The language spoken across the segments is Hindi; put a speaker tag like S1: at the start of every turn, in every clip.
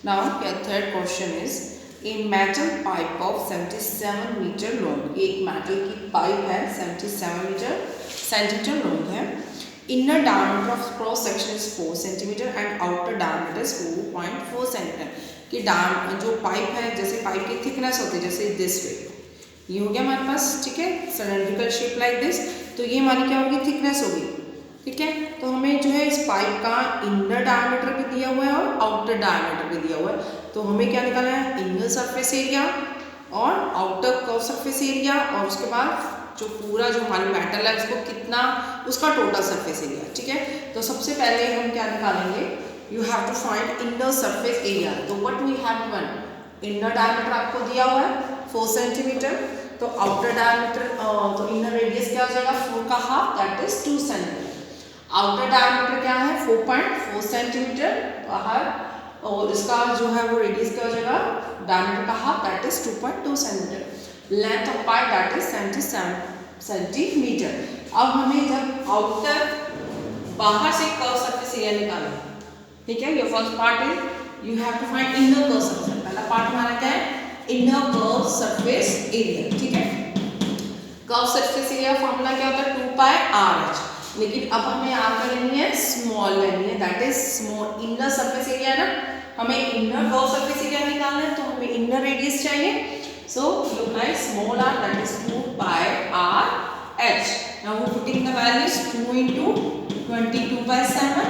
S1: Now, your third question is a metal pipe of 77 metre long. एक मेटल की पाइप है 77 सेंटीमीटर लॉन्ग है। Inner diameter of cross section is 4 centimetre and outer diameter is 4.4 centimetre. कि जो पाइप है, जैसे पाइप की थिकनेस होती है जैसे दिस वे, ये हो गया हमारे पास, ठीक है, सिलेंड्रिकल शेप लाइक दिस। तो ये हमारी क्या होगी, थिकनेस होगी, ठीक है। तो हमें जो है इस पाइप का इनर डायमीटर भी दिया हुआ है और आउटर डायमीटर भी दिया हुआ है। तो हमें क्या निकालना है, इनर सरफेस एरिया और आउटर कर्व सरफेस एरिया, और उसके बाद जो पूरा जो हमारी मेटल है उसको कितना, उसका टोटल सरफेस एरिया, ठीक है। तो सबसे पहले हम क्या निकालेंगे, you have to find inner surface area. तो what we have given, inner diameter आपको दिया हुआ है 4 सेंटीमीटर, तो आउटर डायमीटर तो इनर रेडियस क्या हो जाएगा 4 का half, that is 2 centimetre. Outer diameter क्या है 4.4 सेंटीमीटर बाहर, और इसका जो है वो रेडियस क्या हो जाएगा डायमीटर का half, that is 2.2 centimetre. Length of pipe that is 77 centimetre. अब हमें जब आउटर बाहर से कर्व सरफेस एरिया निकालना है, ठीक है। Your first part is you have to find inner curve surface. पहला पार्ट हमारा क्या है, इनर कर्व सरफेस एरिया, ठीक है। कर्व सरफेस एरिया फॉर्मूला क्या होता है 2πr/h, लेकिन अब हमें यहाँ पर लेनी है स्मॉल लेनी है, that is small inner surface area ना, हमें इनर कर्व सरफेस एरिया निकालना है, तो हमें इनर रेडियस चाहिए। So you write small r, that is 2πr/h। Now we putting the values 2 into 22/7।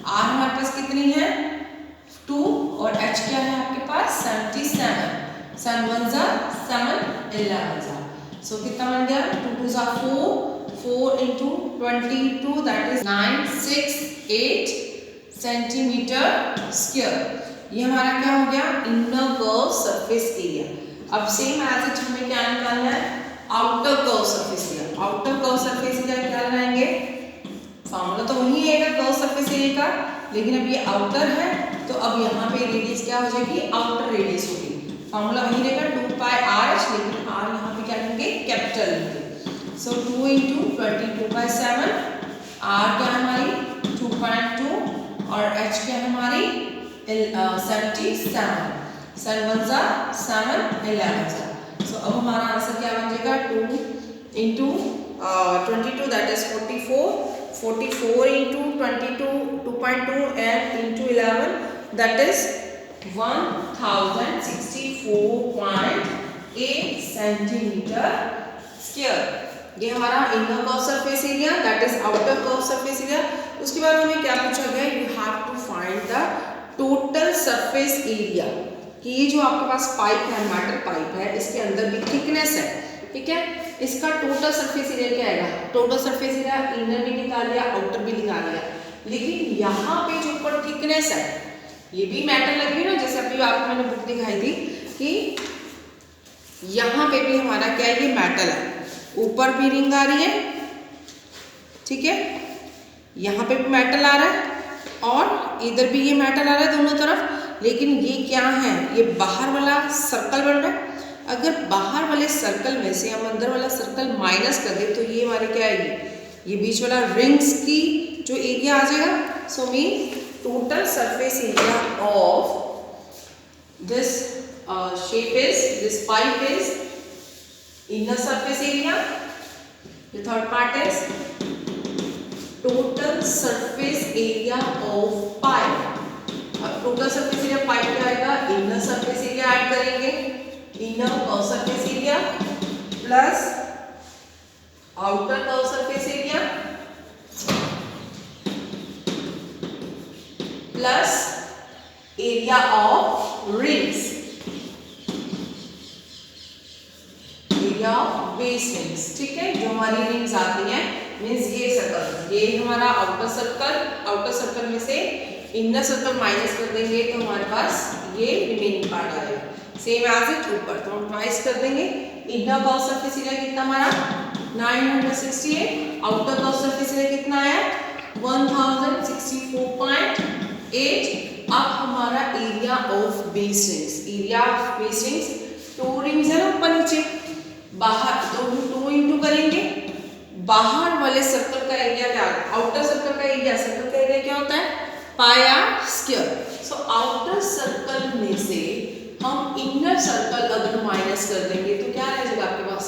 S1: r हमारे पास कितनी है 2 और h क्या है आपके पास 77। 7 1 7 11। सो कितना बन गया 2 2 4, 4 into 22 that is 968 centimetre square. ये हमारा क्या हो गया इनर कर्व सरफेस एरिया। अब सेम एज इट हमें क्या निकालना है outer curve surface area. Outer curve surface area क्या लगाएंगे, फॉर्मूला तो वही है कर्व सरफेस एरिया का, लेकिन अब ये आउटर है तो अब यहाँ पे रेडियस क्या हो जाएगी आउटर रेडियस होगी। फॉर्मूला वही रहेगा 2πr/h, लेकिन r यहाँ पे क्या लेंगे कैपिटल लेंगे। सो 2 into 22/7, r क्या है हमारी 2.2 और h क्या है हमारी 77। 7 1 7 11। सो अब हमारा आंसर क्या बन जाएगा 2 into 22 that is 44, 44 into 22 2.2 and into 11 that is 1064.8 centimetre square. ये हमारा inner curve surface area, that is outer curve surface area. उसके बाद हमें क्या पूछा गया, you have to find the total surface area, कि ये जो आपके पास पाइप है मेटल पाइप है, इसके अंदर भी थिकनेस है, ठीक है, इसका टोटल सरफेस एरिया क्या आएगा। टोटल सरफेस एरिया इनर भी निकाल लिया आउटर भी निकाल लिया, लेकिन यहाँ पे जो ऊपर थिकनेस है ये भी मेटल लगी है ना, जैसे अभी आपको मैंने बुक दिखाई थी कि यहाँ पे भी हमारा क्या है ये मेटल है, ऊपर भी रिंग आ रही है, ठीक है, यहाँ पे भी मेटल आ रहा है और इधर भी ये मेटल आ रहा है दोनों तरफ। लेकिन ये क्या है, ये बाहर वाला सर्कल बन रहा है। अगर बाहर वाले सर्कल में से हम अंदर वाला सर्कल माइनस कर दे तो ये हमारे क्या आएगी, ये बीच वाला रिंग्स की जो एरिया आ जाएगा। So mean total surface area of this shape is, this pipe is inner surface area. The third part is total surface area of pipe. अब total surface area pipe क्या आएगा, inner surface area ऐड करेंगे, inner curve surface area plus outer curve surface area plus area of rings, base rings, ठीक है, जो हमारी रिंग्स आती हैं मींस ये सर्कल, ये हमारा आउटर सर्कल में से इनर सर्कल माइनस कर देंगे तो हमारे पास ये रिमेनिंग पार्ट आ जाएगा। सेम एज इट ऊपर तो हम ट्वाइस कर देंगे। इनर कर्व सरफेस एरिया कितना हमारा 968, आउटर कर्व सरफेस एरिया कितना आया 1064.8। अब हमारा area of base rings, area of base rings 2 rings है ना ऊपर नीचे, बाहर तो 2 into करेंगे, बाहर वाले सर्कल का एरिया क्या, आउटर सर्कल का एरिया क्या होता है pi r square. So outer circle circle अगर माइनस कर देंगे तो क्या रह जाएगा आपके पास,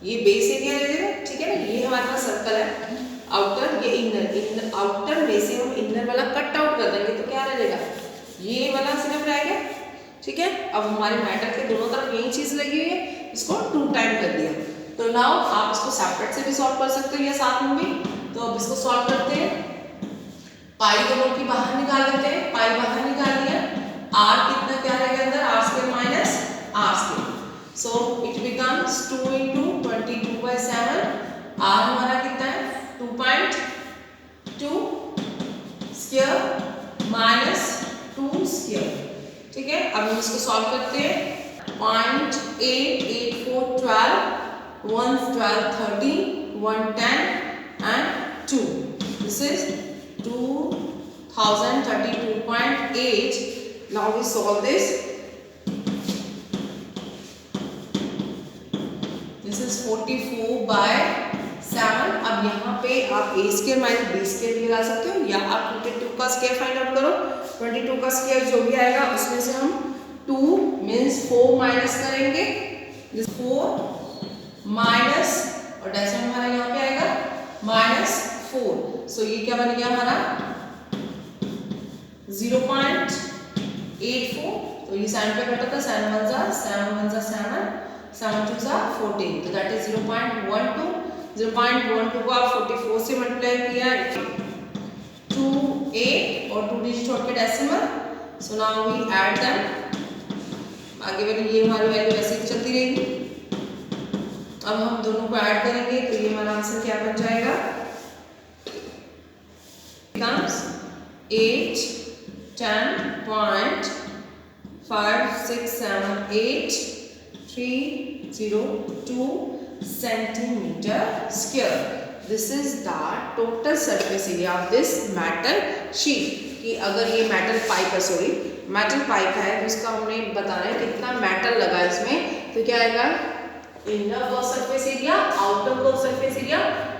S1: ये बेस एरिया रह जाएगा, ठीक है ना। ये हमारे पास सर्कल है आउटर, ये इनर, आउटर में से हम इनर वाला कट आउट कर देंगे तो क्या रह जाएगा, ये वाला सिर्फ रह गया, ठीक है। अब हमारे मेटल के दोनों तरफ यही चीज लगी हुई है, इसको 2 टाइम कर दिया। तो नाउ आप इसको सेपरेट से भी सॉल्व कर सकते हो या साथ में भी। तो अब इसको सॉल्व करते हैं, पाई दोनों की बाहर निकाल लेते हैं, पाई बाहर निकाल लिया, आर कितना क्या रहेगा अंदर, r square minus r square, so it becomes 2 into 22/7, r हमारा कितना है 2.2 स्क्वायर माइनस 2 स्क्वायर, ठीक है। अब हम इसको सॉल्व करते हैं, 0.8, 8, 4, 12, 1, 12, 13, 1, 10 and 2. This is 2032.8. Now we solve this. This is 44/7. अब यहाँ पे आप a square minus b square भी लगा सकते हो, या आप 22 का स्क्वायर फाइंड आउट करो। 22 का स्क्वायर जो भी आएगा उसमें से हम 2 मीन्स 4 माइनस करेंगे, 4 माइनस और डेसिमल हमारा यहाँ पे आएगा -4, सो ये क्या बन गया हमारा 0.84, तो ये 7 पे कटा था, 7 1 जा 7, 7 2 जा 14, तो दैट इज 0.12। 0.12 को आप 44 से मल्टीप्लाई किया, 2 8 और 2 डिजिट छोड़ के decimal, so now we add them, आगे वाली ये हमारी वैल्यू ऐसे ही चलती रहेगी। अब हम दोनों को ऐड करेंगे तो ये हमारा आंसर क्या बन जाएगा, becomes 8 10.5678 centimeter square. This is the total surface area of this metal sheet. कि अगर ये मेटल पाइप है, मेटल पाइप है, तो इसका हमने बताना है कितना मेटल लगा इसमें, तो क्या आएगा, inner curve surface area, outer curve surface area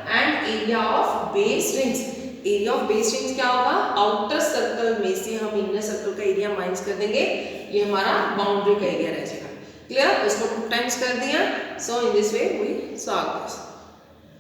S1: and area of base rings. Area of base rings क्या होगा, आउटर सर्कल में से हम इनर सर्कल का एरिया माइनस कर देंगे, ये हमारा बाउंड्री का एरिया रह जाएगा। क्लियर, इसको 2 टाइम्स कर दिया। So in this way we solve this.